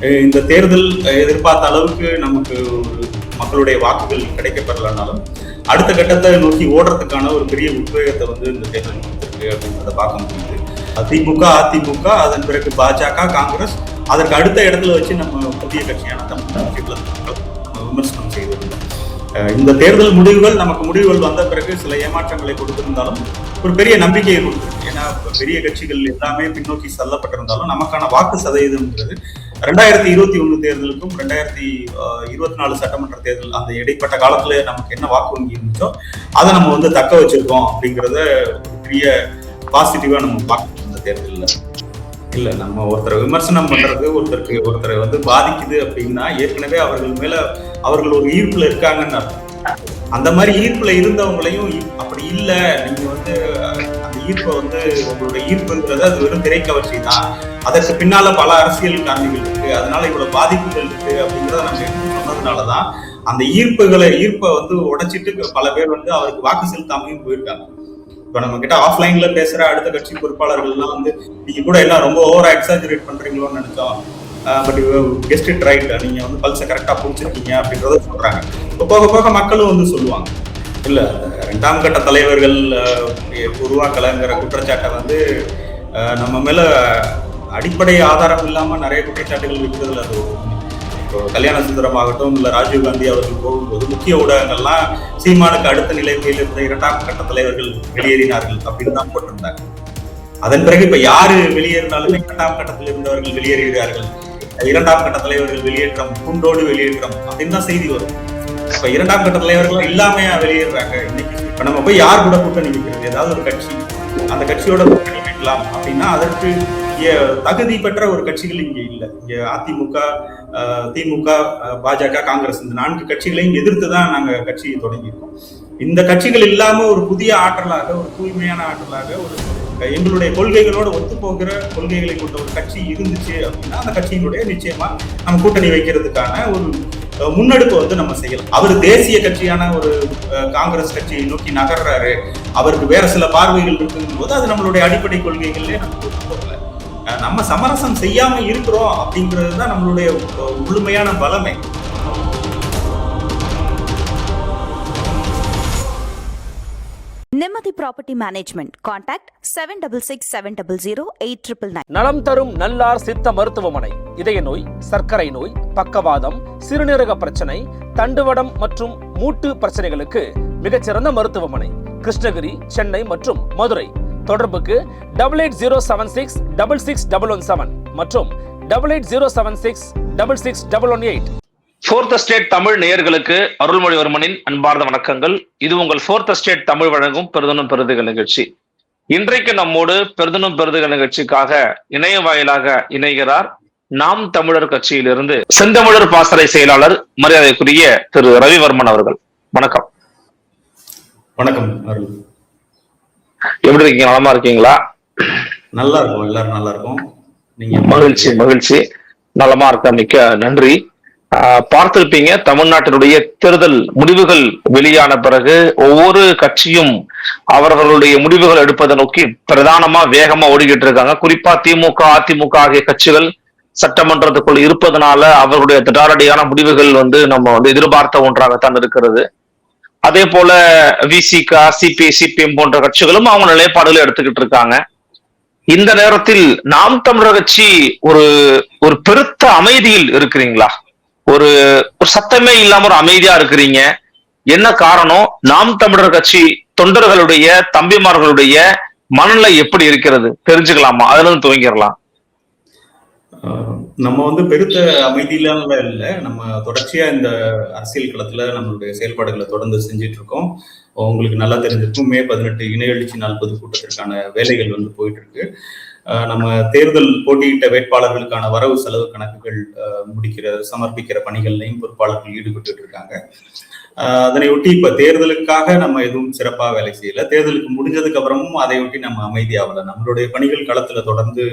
இந்த தேர்தல் எதிர்பார்த்த அளவுக்கு நமக்கு ஒரு மக்களுடைய வாக்குகள் கிடைக்கப்படலனாலும் அடுத்த கட்டத்தை நோக்கி ஓடுறதுக்கான ஒரு பெரிய உத்வேகத்தை வந்து இந்த தேர்தல் கொடுத்துருக்கு அப்படின்றத பார்க்க முடியுது. திமுக, அதிமுக, அதன் பிறகு பாஜக, காங்கிரஸ், அதற்கு அடுத்த இடத்துல வச்சு நம்ம புதிய கட்சியான தமிழ் நம்ம விமர்சனம் செய்திருந்தோம். இந்த தேர்தல் முடிவுகள் நமக்கு முடிவுகள் வந்த பிறகு சில ஏமாற்றங்களை கொடுத்திருந்தாலும் ஒரு பெரிய நம்பிக்கையை கொடுத்துருக்கு. ஏன்னா பெரிய கட்சிகள் எல்லாமே பின்னோக்கி செல்லப்பட்டிருந்தாலும் நமக்கான வாக்கு சதவீதம்ன்றது 2021 தேர்தலுக்கும் 2024 சட்டமன்ற தேர்தல் அந்த இடைப்பட்ட காலத்துல நமக்கு என்ன வாக்கு வங்கி இருந்துச்சோ அதை நம்ம வந்து தக்க வச்சிருக்கோம் அப்படிங்கிறத பெரிய பாசிட்டிவா நம்ம பார்க்கணும். இந்த தேர்தலில் இல்ல நம்ம ஒருத்தரை விமர்சனம் பண்றது ஒருத்தரை வந்து பாதிக்குது அப்படின்னா ஏற்கனவே அவர்கள் மேல அவர்கள் ஒரு ஈர்ப்புல இருக்காங்கன்னு அர்த்தம். அந்த மாதிரி ஈர்ப்புல இருந்தவங்களையும் அப்படி இல்லை, நீங்க வந்து அந்த ஈர்ப்பை வந்து உங்களுடைய ஈர்ப்புங்கிறது அது வெறும் திரைக்கவர்ச்சி தான், அதற்கு பின்னால பல அரசியல் காரணிகள் இருக்கு, அதனால இவ்வளவு பாதிப்புகள் இருக்கு அப்படிங்கிறத நம்ம எடுத்து சொன்னதுனாலதான் அந்த ஈர்ப்பை வந்து உடைச்சிட்டு பல பேர் வந்து அவருக்கு வாக்கு செலுத்தாமையும் போயிருக்காங்க. இப்ப நம்ம கிட்ட ஆஃப்லைன்ல பேசுற அடுத்த கட்சி பொறுப்பாளர்கள் எல்லாம் வந்து நீங்க கூட எல்லாம் ரொம்ப ஓவரா எக்ஸாஜரேட் பண்றீங்களோன்னு நினைச்சோம், பட் கெஸ்ட் இட் ரைட், நீங்க வந்து பல்ஸை கரெக்டா புடிச்சிருக்கீங்க அப்படின்றத சொல்றாங்க. இப்போ போக போக மக்களும் வந்து சொல்லுவாங்க, இல்ல இரண்டாம் கட்ட தலைவர்கள் உருவாக்கலைங்கிற குற்றச்சாட்டை வந்து நம்ம மேல அடிப்படை ஆதாரம் இல்லாம நிறைய குற்றச்சாட்டுகள் வைக்கிறதுல அது இப்போ கல்யாண சுந்தரம் ஆகட்டும் இல்ல ராஜீவ்காந்தி அவர்கள் போகும்போது முக்கிய ஊடகங்கள்லாம் சீமானுக்கு அடுத்த நிலைமையில் இருந்த இரண்டாம் கட்ட தலைவர்கள் வெளியேறினார்கள் அப்படின்னு தான் போட்டிருந்தாங்க. அதன் பிறகு இப்ப யாரு வெளியேறினாலுமே இரண்டாம் கட்டத்தில் இருந்தவர்கள் வெளியேறுகிறார்கள், இரண்டாம் கட்ட தலைவர்கள் வெளியேற்றம், குண்டோடு வெளியேற்றம் அப்படின்னு தான் செய்தி வரும். இப்ப இரண்டாம் கட்ட தலைவர்கள் இல்லாம வெளியேறாங்க. இன்னைக்கு இப்ப நம்ம போய் யார் கூட கூட்டணி வைக்கிறது, ஏதாவது ஒரு கட்சி அந்த கட்சியோட கூட்டணி வைக்கலாம் அப்படின்னா அதற்கு தகுதி பெற்ற ஒரு கட்சிகள் இங்க இல்லை. இங்க அதிமுக, திமுக, பாஜக, காங்கிரஸ் இந்த 4 கட்சிகளையும் எதிர்த்துதான் நாங்க கட்சியை தொடங்கியிருக்கோம். இந்த கட்சிகள் இல்லாம ஒரு புதிய ஆற்றலாக, ஒரு தூய்மையான ஆற்றலாக, ஒரு எங்களுடைய கொள்கைகளோடு ஒத்து போகிற கொள்கைகளை கொண்ட ஒரு கட்சி இருந்துச்சு அப்படின்னா அந்த கட்சியினுடைய நிச்சயமா நம்ம கூட்டணி வைக்கிறதுக்கான ஒரு முன்னெடுப்பு வந்து நம்ம செய்யலாம். அவர் தேசிய கட்சியான ஒரு காங்கிரஸ் கட்சியை நோக்கி நகர்றாரு, அவருக்கு வேற சில பார்வைகள் இருக்குங்கும் போது அது நம்மளுடைய அடிப்படை கொள்கைகள்லேயே நம்ம ஒத்து போகல. நம்ம சமரசம் செய்யாம இருக்கிறோம் அப்படிங்கிறது தான் நம்மளுடைய முழுமையான பலமே. நிம்மதி ப்ராப்பர்ட்டி மேனேஜ்மெண்ட். கான்டாக்ட் 7667008999. நலம் தரும் நல்லார் சித்த மருத்துவமனை. இதய நோய், சர்க்கரை நோய், பக்கவாதம், சிறுநீரக பிரச்சனை, தண்டுவடம் மற்றும் மூட்டு பிரச்சனைகளுக்கு மிகச்சிறந்த மருத்துவமனை. கிருஷ்ணகிரி, சென்னை மற்றும் மதுரை. தொடர்புக்கு 8807666117 மற்றும் 8807666118. ஃபோர்த் ஸ்டேட் தமிழ் நேயர்களுக்கு அருள்மொழிவர்மனின் அன்பார்ந்த வணக்கங்கள். இது உங்கள் ஃபோர்த் ஸ்டேட் தமிழ் வழங்கும் பெருதனும் பெருதுகள் நிகழ்ச்சி. இன்றைக்கு நம்மோடு பெருதனும் பெருதுகள் நிகழ்ச்சிக்காக இணைய வாயிலாக இணைகிறார் நாம் தமிழர் கட்சியிலிருந்து செந்தமிழர் பாசறை செயலாளர் மரியாதைக்குரிய திரு ரவிவர்மன் அவர்கள். வணக்கம். வணக்கம் அருள். எப்படி இருக்கீங்க? நலமா இருக்கீங்களா? நல்லா இருக்கும், எல்லாரும் நல்லா இருக்கும். நீங்க? மகிழ்ச்சி. நலமா இருக்க, மிக்க நன்றி. பார்த்திருப்பீங்க, தமிழ்நாட்டினுடைய தேர்தல் முடிவுகள் வெளியான பிறகு ஒவ்வொரு கட்சியும் அவர்களுடைய முடிவுகள் எடுப்பதை நோக்கி பிரதானமா வேகமா ஓடிக்கிட்டு இருக்காங்க. குறிப்பா திமுக, அதிமுக ஆகிய கட்சிகள் சட்டமன்றத்துக்குள் இருப்பதனால அவர்களுடைய திடாரடியான முடிவுகள் வந்து நம்ம வந்து எதிர்பார்த்த ஒன்றாகத்தான் இருக்கிறது. அதே போல விசிக, சிபிஐ, சிபிஎம் போன்ற கட்சிகளும் அவங்க நிலைப்பாடுகளை எடுத்துக்கிட்டு இருக்காங்க. இந்த நேரத்தில் நாம் தமிழர் கட்சி ஒரு பெருத்த அமைதியில் இருக்கிறீங்களா? ஒரு சத்தமே இல்லாம ஒரு அமைதியா இருக்கிறீங்க. என்ன காரணம்? நாம் தமிழர் கட்சி தொண்டர்களுடைய, தம்பிமார்களுடைய மனநிலை எப்படி இருக்கிறது தெரிஞ்சுக்கலாமா? அதுல இருந்து துவங்கிடலாம். நம்ம வந்து பெருத்த அமைதியிலாம் இல்லை. நம்ம தொடர்ச்சியா இந்த அரசியல் களத்துல நம்மளுடைய செயல்பாடுகளை தொடர்ந்து செஞ்சுட்டு இருக்கோம். உங்களுக்கு நல்லா தெரிஞ்சிருக்கும், மே 18 இணைய எழுச்சி நாள் பொதுக்கூட்டத்திற்கான வேலைகள் வந்து போயிட்டு இருக்கு. நம்ம தேர்தல் போட்டியிட்ட வேட்பாளர்களுக்கான வரவு செலவு கணக்குகள் சமர்ப்பிக்கிற பணிகள்லையும் பொறுப்பாளர்கள் ஈடுபட்டு இருக்காங்க. அதனை ஒட்டி இப்ப தேர்தலுக்காக நம்ம எதுவும் சிறப்பா வேலை செய்யல. தேர்தலுக்கு முடிஞ்சதுக்கு அப்புறமும் அதை ஒட்டி நம்ம அமைதியாகல. நம்மளுடைய பணிகள் களத்துல தொடர்ந்து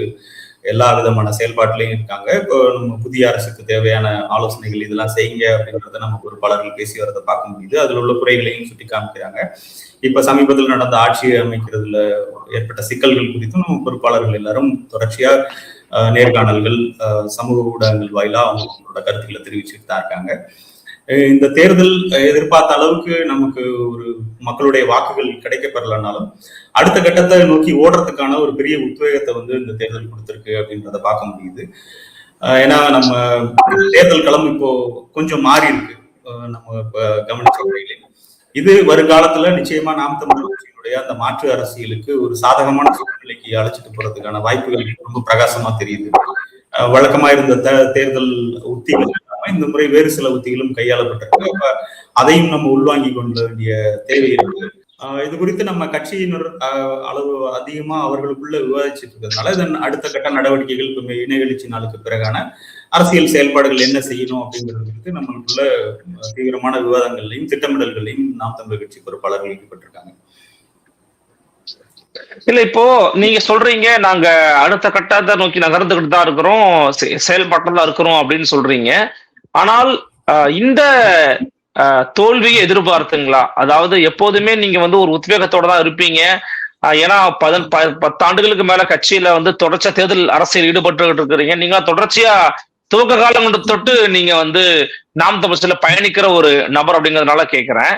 எல்லா விதமான செயல்பாட்டிலையும் இருக்காங்க. இப்போ நம்ம புதிய அரசுக்கு தேவையான ஆலோசனைகள் இதெல்லாம் செய்யுங்க அப்படின்றத நம்ம பொறுப்பாளர்கள் பேசி வரதை பார்க்க முடியுது. அதுல உள்ள குறைகளையும் சுட்டி காமிக்கிறாங்க. இப்ப சமீபத்தில் நடந்த ஆட்சியை அமைக்கிறதுல ஏற்பட்ட சிக்கல்கள் குறித்தும் நம்ம பொறுப்பாளர்கள் எல்லாரும் தொடர்ச்சியா நேர்காணல்கள், சமூக ஊடகங்கள் வாயிலா அவங்களோட கருத்துக்களை தெரிவிச்சுட்டு தான் இருக்காங்க. இந்த தேர்தல் எதிர்பார்த்த அளவுக்கு நமக்கு ஒரு மக்களுடைய வாக்குகள் கிடைக்கப்பெறலனாலும் அடுத்த கட்டத்தை நோக்கி ஓடுறதுக்கான ஒரு பெரிய உத்வேகத்தை வந்து இந்த தேர்தல் கொடுத்திருக்கு அப்படின்றத பார்க்க முடியுது. ஏன்னா நம்ம தேர்தல் களம் இப்போ கொஞ்சம் மாறி இருக்கு. நம்ம இப்ப கவனிச்ச வகையிலே இது வருங்காலத்துல நிச்சயமா நாம் தமிழர் கட்சியினுடைய அந்த மாற்று அரசியலுக்கு ஒரு சாதகமான சூழ்நிலைக்கு அழைச்சிட்டு போறதுக்கான வாய்ப்புகள் ரொம்ப பிரகாசமா தெரியுது. வழக்கமா இருந்த தேர்தல் உத்திகள் இந்த முறை வேறு சில உத்திகளும் கையாளப்பட்டிருக்கு. அப்ப அதையும் நம்ம உள்வாங்கி கொள்ள வேண்டிய தேவை இருக்கு. இது குறித்து நம்ம கட்சியினர் அளவு அதிகமா அவர்களுக்குள்ள விவாதிச்சுட்டு இருக்கிறதுனால இதன் அடுத்த கட்ட நடவடிக்கைகள் இப்ப இணையெழுச்சி நாளுக்கு பிறகான அரசியல் செயல்பாடுகள் என்ன செய்யணும் அப்படிங்கிறது குறித்து நம்மளுக்குள்ள தீவிரமான விவாதங்கள்லையும் திட்டமிடல்களையும் நாம் தமிழர் கட்சி பொறுப்பாளர்கள் ஈடுபட்டிருக்காங்க. இல்ல, இப்போ நீங்க சொல்றீங்க நாங்க அடுத்த கட்டத்தை நோக்கி நகர்ந்துகிட்டு தான் இருக்கிறோம், செயல்பாட்டில் தான் இருக்கிறோம் அப்படின்னு சொல்றீங்க. ஆனால் இந்த தோல்வியை எதிர்பார்த்துங்களா? அதாவது எப்போதுமே நீங்க வந்து ஒரு உத்வேகத்தோட தான் இருப்பீங்க. ஏன்னா 10 ஆண்டுகளுக்கு மேல கட்சியில வந்து தொடர்ச்சியா தேர்தல் அரசியல் ஈடுபட்டு இருக்கிறீங்க. நீங்க தொடர்ச்சியா துவக்க காலம் தொட்டு நீங்க வந்து நாம் தமிழ்ல பயணிக்கிற ஒரு நபர் அப்படிங்கிறதுனால கேட்கிறேன்.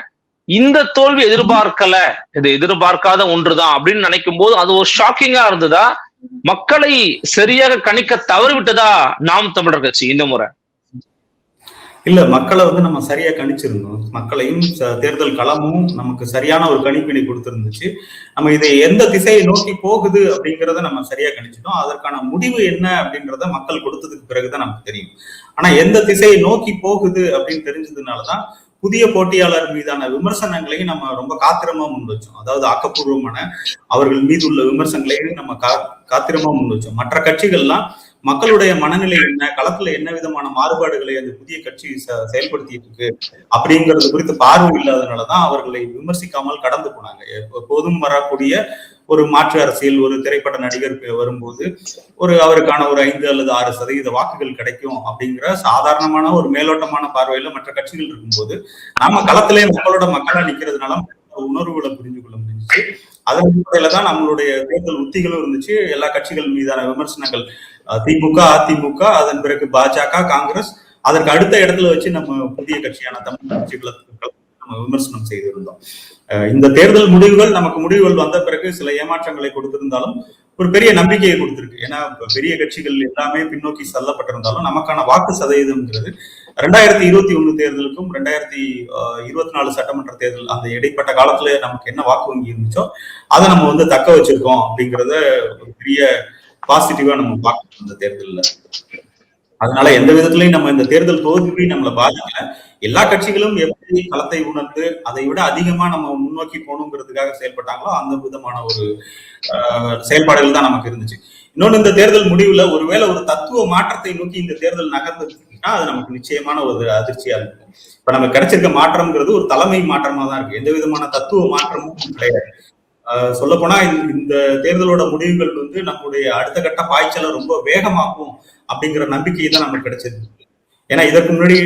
இந்த தோல்வி எதிர்பார்க்கல, இது எதிர்பார்க்காத ஒன்றுதான் அப்படின்னு நினைக்கும் போது அது ஒரு ஷாக்கிங்கா இருந்ததா? மக்களை சரியாக கணிக்க தவறு விட்டதா நாம் தமிழர் கட்சி இந்த முறை? இல்ல, மக்களை வந்து நம்ம சரியா கணிச்சிருந்தோம். மக்களையும் தேர்தல் களமும் நமக்கு சரியான ஒரு கணிப்பினை கொடுத்திருந்துச்சு. நம்ம இதை எந்த திசையை நோக்கி போகுது அப்படிங்கிறத நம்ம சரியா கணிச்சிட்டோம். அதற்கான முடிவு என்ன அப்படின்றத மக்கள் கொடுத்ததுக்கு பிறகுதான் நமக்கு தெரியும். ஆனா எந்த திசையை நோக்கி போகுது அப்படின்னு தெரிஞ்சதுனாலதான் புதிய போட்டியாளர் மீதான விமர்சனங்களையும் நம்ம ரொம்ப காத்திரமா முன் வச்சோம். அதாவது ஆக்கப்பூர்வமான அவர்கள் மீது உள்ள விமர்சனங்களையும் நம்ம காத்திரமா முன் வச்சோம். மற்ற கட்சிகள்லாம் மக்களுடைய மனநிலை என்ன, களத்துல என்ன விதமான மாறுபாடுகளை அந்த புதிய கட்சி செயல்படுத்திட்டு இருக்கு அப்படிங்கிறது குறித்து பார்வை இல்லாதனாலதான் அவர்களை விமர்சிக்காமல் கடந்து போனாங்க. எப்போதும் வரக்கூடிய ஒரு மாற்று அரசியல், ஒரு திரைப்பட நடிகர் வரும்போது அவருக்கான ஒரு 5 அல்லது 6% வாக்குகள் கிடைக்கும் அப்படிங்கிற சாதாரணமான ஒரு மேலோட்டமான பார்வையில மற்ற கட்சிகள் இருக்கும்போது நம்ம களத்திலே மக்களா நிக்கிறதுனால உணர்வுகளை புரிஞ்சு கொள்ள முடிஞ்சிச்சு. அதன் அடிப்படையில தான் நம்மளுடைய தேர்தல் உத்திகளும் இருந்துச்சு. எல்லா கட்சிகள் மீதான விமர்சனங்கள், திமுக, அதிமுக, அதன் பிறகு பாஜக, காங்கிரஸ், அதற்கு அடுத்த இடத்துல வச்சு நம்ம புதிய கட்சியான தமிழ் கட்சிகளை நம்ம விமர்சனம் செய்திருந்தோம். இந்த தேர்தல் முடிவுகள் நமக்கு முடிவுகள் வந்த பிறகு சில ஏமாற்றங்களை கொடுத்திருந்தாலும் ஒரு பெரிய நம்பிக்கையை கொடுத்திருக்கு. ஏன்னா பெரிய கட்சிகள் எல்லாமே பின்னோக்கி தள்ளப்பட்டிருந்தாலும் நமக்கான வாக்கு சதவீதம்ங்கிறது 2021 தேர்தலுக்கும் 2024 சட்டமன்ற தேர்தல் அந்த இடைப்பட்ட காலத்துல நமக்கு என்ன வாக்கு வங்கி இருந்துச்சோ அதை நம்ம வந்து தக்க வச்சிருக்கோம் அப்படிங்கிறத ஒரு பெரிய பாசிட்டிவா நம்ம பார்க்கணும் இந்த தேர்தல்ல. அதனால எந்த விதத்திலையும் நம்ம இந்த தேர்தல் தோல்வி நம்மளை பாதிக்கல. எல்லா கட்சிகளும் எப்படி களத்தை உணர்ந்து அதை விட அதிகமா நம்ம முன்னோக்கி போகணுங்கிறதுக்காக செயல்பட்டாங்களோ அந்த விதமான ஒரு செயல்பாடுகள் தான் நமக்கு இருந்துச்சு. இன்னொன்னு, இந்த தேர்தல் முடிவுல ஒருவேளை ஒரு தத்துவ மாற்றத்தை நோக்கி இந்த தேர்தல் நகர்ந்துச்சுன்னா அது நமக்கு நிச்சயமான ஒரு அதிர்ச்சியா இருக்கும். இப்ப நமக்கு கிடைச்சிருக்க மாற்றம்ங்கிறது ஒரு தலைமை மாற்றமா தான் இருக்கு. எந்த விதமான தத்துவ மாற்றமும் கிடையாது. சொல்ல போனா இந்த தேர்தலோட முடிவுகள் வந்து நம்முடைய அடுத்த கட்ட பாய்ச்சலை ரொம்ப வேகமாக்கும் அப்படிங்கிற நம்பிக்கையை தான் நமக்கு கிடைச்சது. ஏன்னா இதற்கு முன்னாடி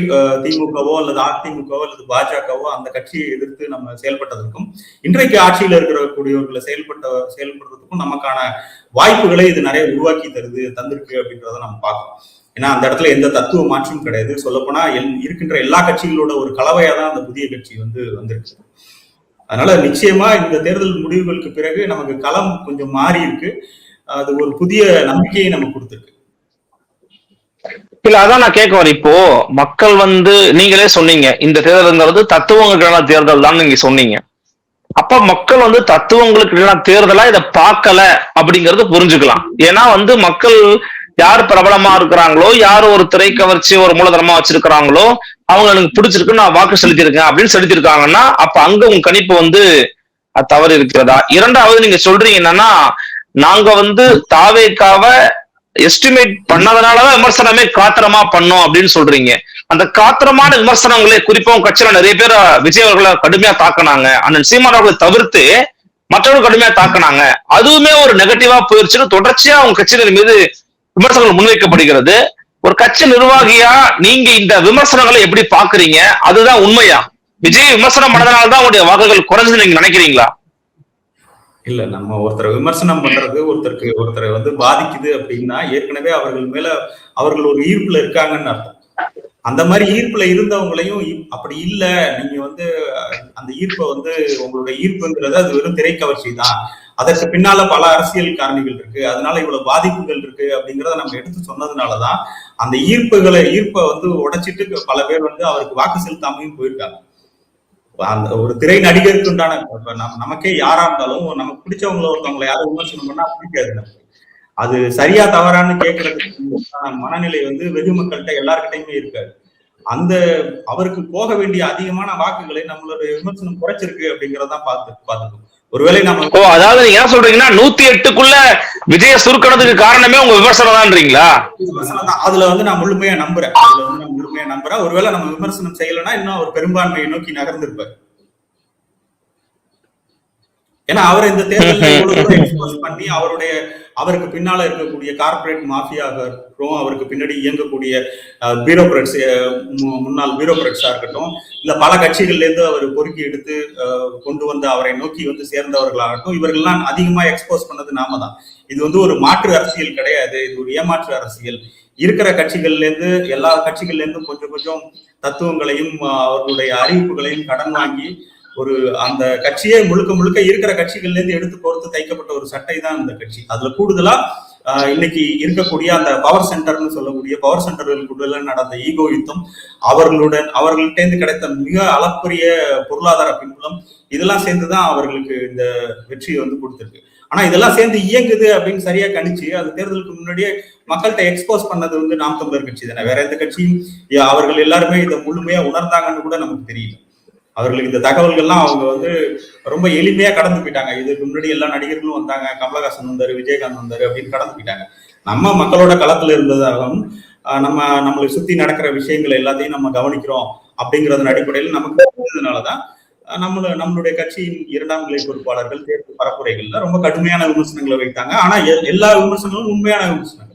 திமுகவோ அல்லது அதிமுகவோ அல்லது பாஜகவோ அந்த கட்சியை எதிர்த்து நம்ம செயல்பட்டதற்கும் இன்றைக்கு ஆட்சியில இருக்கக்கூடியவர்களை செயல்படுறதுக்கும் நமக்கான வாய்ப்புகளை இது நிறைய உருவாக்கி தந்திருக்கு அப்படின்றத நம்ம பார்க்கணும். ஏன்னா அந்த இடத்துல எந்த தத்துவ மாற்றமும் கிடையாது. சொல்லப்போனா இருக்கின்ற எல்லா கட்சிகளோட ஒரு கலவையா தான் அந்த புதிய கட்சி வந்திருக்கு. அதனால நிச்சயமா இந்த தேர்தல் முடிவுகளுக்கு பிறகு நமக்கு களம் கொஞ்சம் மாறி இருக்கு. அது ஒரு புதிய நம்பிக்கையை நமக்கு கொடுத்திருக்கு. இல்ல, அதான் நான் கேட்க வரேன். இப்போ மக்கள் வந்து நீங்களே சொன்னீங்க இந்த தேர்தல்ங்கிறது தத்துவங்களுக்கான தேர்தல் தான் நீங்க சொன்னீங்க. அப்ப மக்கள் வந்து தத்துவங்களுக்கு தேர்தலா இதை பார்க்கல அப்படிங்கறது புரிஞ்சுக்கலாம். ஏன்னா வந்து மக்கள் யார் பிரபலமா இருக்கிறாங்களோ, யார் ஒரு திரை கவர்ச்சி ஒரு மூலதனமா வச்சிருக்கிறாங்களோ அவங்க எனக்கு பிடிச்சிருக்கு, நான் வாக்கு செலுத்திருக்கேன் அப்படின்னு செலுத்திருக்காங்கன்னா அப்ப அங்க உங்க கணிப்பு வந்து தவறு இருக்கிறதா? இரண்டாவது நீங்க சொல்றீங்க என்னன்னா நாங்க வந்து தாவேக்காவ எஸ்டிமேட் பண்ணதுனாலதான் விமர்சனமே காத்திரமா பண்ணோம் அப்படின்னு சொல்றீங்க. அந்த காத்திரமான விமர்சனங்களே குறிப்பா கட்சியில நிறைய பேர் விஜய் அவர்களை கடுமையா தாக்கினாங்க. அண்ணன் சீமான் அவர்களை தவிர்த்து மற்றவர்கள் கடுமையா தாக்கினாங்க. அதுவுமே ஒரு நெகட்டிவா போயிருச்சுன்னு தொடர்ச்சியா அவங்க கட்சியினர் மீது விமர்சனங்கள் முன்வைக்கப்படுகிறது. ஒரு கட்சி நிர்வாகியா நீங்க இந்த விமர்சனங்களை எப்படி பாக்குறீங்க? அதுதான் உண்மையா? விஜய் விமர்சனம் பண்ணதுனாலதான் உங்களுடைய வாக்குகள் குறைஞ்சது நீங்க நினைக்கிறீங்களா? இல்ல நம்ம ஒருத்தரை விமர்சனம் பண்றது ஒருத்தரை வந்து பாதிக்குது அப்படின்னா ஏற்கனவே அவர்கள் மேல அவர்கள் ஒரு ஈர்ப்புல இருக்காங்கன்னு அர்த்தம். அந்த மாதிரி ஈர்ப்புல இருந்தவங்களையும் அப்படி இல்ல, நீங்க வந்து அந்த ஈர்ப்பை வந்து உங்களுடைய ஈர்ப்புங்கிறது அது வெறும் திரைக்கவர்ச்சி தான், அதற்கு பின்னால பல அரசியல் காரணிகள் இருக்கு, அதனால இவ்வளவு பாதிப்புகள் இருக்கு அப்படிங்கிறத நம்ம எடுத்து சொன்னதுனாலதான் அந்த ஈர்ப்பை வந்து உடைச்சிட்டு பல பேர் வந்து அவருக்கு வாக்கு செலுத்தாமையும் போயிருக்காங்க. அந்த ஒரு திரை நடிகருக்கு உண்டான நமக்கே யாரா இருந்தாலும் நமக்கு பிடிச்சவங்கள ஒருத்தவங்களை யாரும் விமர்சனம் பண்ணா பிடிக்காது நமக்கு. அது சரியா தவறான்னு கேட்கறதுக்கு மனநிலை வந்து வெகு மக்கள்கிட்ட எல்லார்கிட்டையுமே இருக்காது. அந்த அவருக்கு போக வேண்டிய அதிகமான வாக்குகளை நம்மளுடைய விமர்சனம் குறைச்சிருக்கு அப்படிங்கறதான் பார்த்துக்கணும். ஒருவேளை நம்ம அதாவது நீங்க என்ன சொல்றீங்கன்னா 108க்குள்ள விஜய சுருக்கணத்துக்கு காரணமே உங்க விமர்சனம் தான்றீங்களா? அதுல வந்து நான் முழுமையா நம்புறேன். ஒருவேளை நம்ம விமர்சனம் செய்யலைன்னா இன்னும் ஒரு பெரும்பான்மையை நோக்கி நகர்ந்திருப்பார். ஏன்னா அவர் இந்த தேர்தலை எக்ஸ்போஸ் பண்ணி அவருக்கு பின்னால இருக்கக்கூடிய கார்பரேட் மாஃபியாக இருக்கட்டும், அவருக்கு பின்னாடி இயங்கக்கூடிய பியூரோக்ராட்ஸ், முன்னாள் பியூரோக்ராட்ஸா இருக்கட்டும், இல்ல பல கட்சிகள்ல இருந்து அவர் பொறுக்கி எடுத்து கொண்டு வந்து அவரை நோக்கி வந்து சேர்ந்தவர்களாகட்டும், இவர்கள்லாம் அதிகமா எக்ஸ்போஸ் பண்ணது நாம தான். இது வந்து ஒரு மாற்று அரசியல் கிடையாது, இது ஒரு ஏமாற்று அரசியல். இருக்கிற கட்சிகள்ல இருந்து எல்லா கட்சிகள்ல இருந்தும் கொஞ்சம் கொஞ்சம் தத்துவங்களையும் அவர்களுடைய அறிவிப்புகளையும் கடன் வாங்கி ஒரு அந்த கட்சியே முழுக்க இருக்கிற கட்சிகள்ல இருந்து எடுத்து பொறுத்து தைக்கப்பட்ட ஒரு சட்டை தான் இந்த கட்சி. அதுல கூடுதலா இன்னைக்கு இருக்கக்கூடிய அந்த பவர் சென்டர்னு சொல்லக்கூடிய பவர் சென்டர்களுக்குள்ள நடந்த ஈகோ யுத்தம், அவர்கள்ட்ட இருந்து கிடைத்த மிக அளப்பரிய பொருளாதார பின்புலம், இதெல்லாம் சேர்ந்துதான் அவர்களுக்கு இந்த வெற்றியை வந்து கொடுத்திருக்கு. ஆனா இதெல்லாம் சேர்ந்து இயங்குது அப்படின்னு சரியா கணிச்சு அது தேர்தலுக்கு முன்னாடியே மக்கள்கிட்ட எக்ஸ்போஸ் பண்ணது வந்து நாம் தமிழர் கட்சி தானே. வேற எந்த கட்சியும் அவர்கள் எல்லாருமே இதை முழுமையா உணர்ந்தாங்கன்னு கூட நமக்கு தெரியல. அவர்களுக்கு இந்த தகவல்கள்லாம் அவங்க வந்து ரொம்ப எளிமையா கடந்து போயிட்டாங்க. இதுக்கு முன்னாடி எல்லா நடிகர்களும் வந்தாங்க, கமலஹாசன் வந்தாரு, விஜயகாந்த் வந்தாரு அப்படின்னு கடந்து போயிட்டாங்க. நம்ம மக்களோட களத்துல இருந்ததாகவும் நம்மளை சுத்தி நடக்கிற விஷயங்கள் எல்லாத்தையும் நம்ம கவனிக்கிறோம் அப்படிங்கறதன் அடிப்படையில் நமக்கு இருந்ததுனாலதான் நம்மளுடைய கட்சியின் 2ஆம் நிலை பொறுப்பாளர்கள் தேர்தல் பரப்புரைகள்ல ரொம்ப கடுமையான விமர்சனங்களை வைத்தாங்க. ஆனா எல்லா விமர்சனங்களும் உண்மையான விமர்சனங்கள்.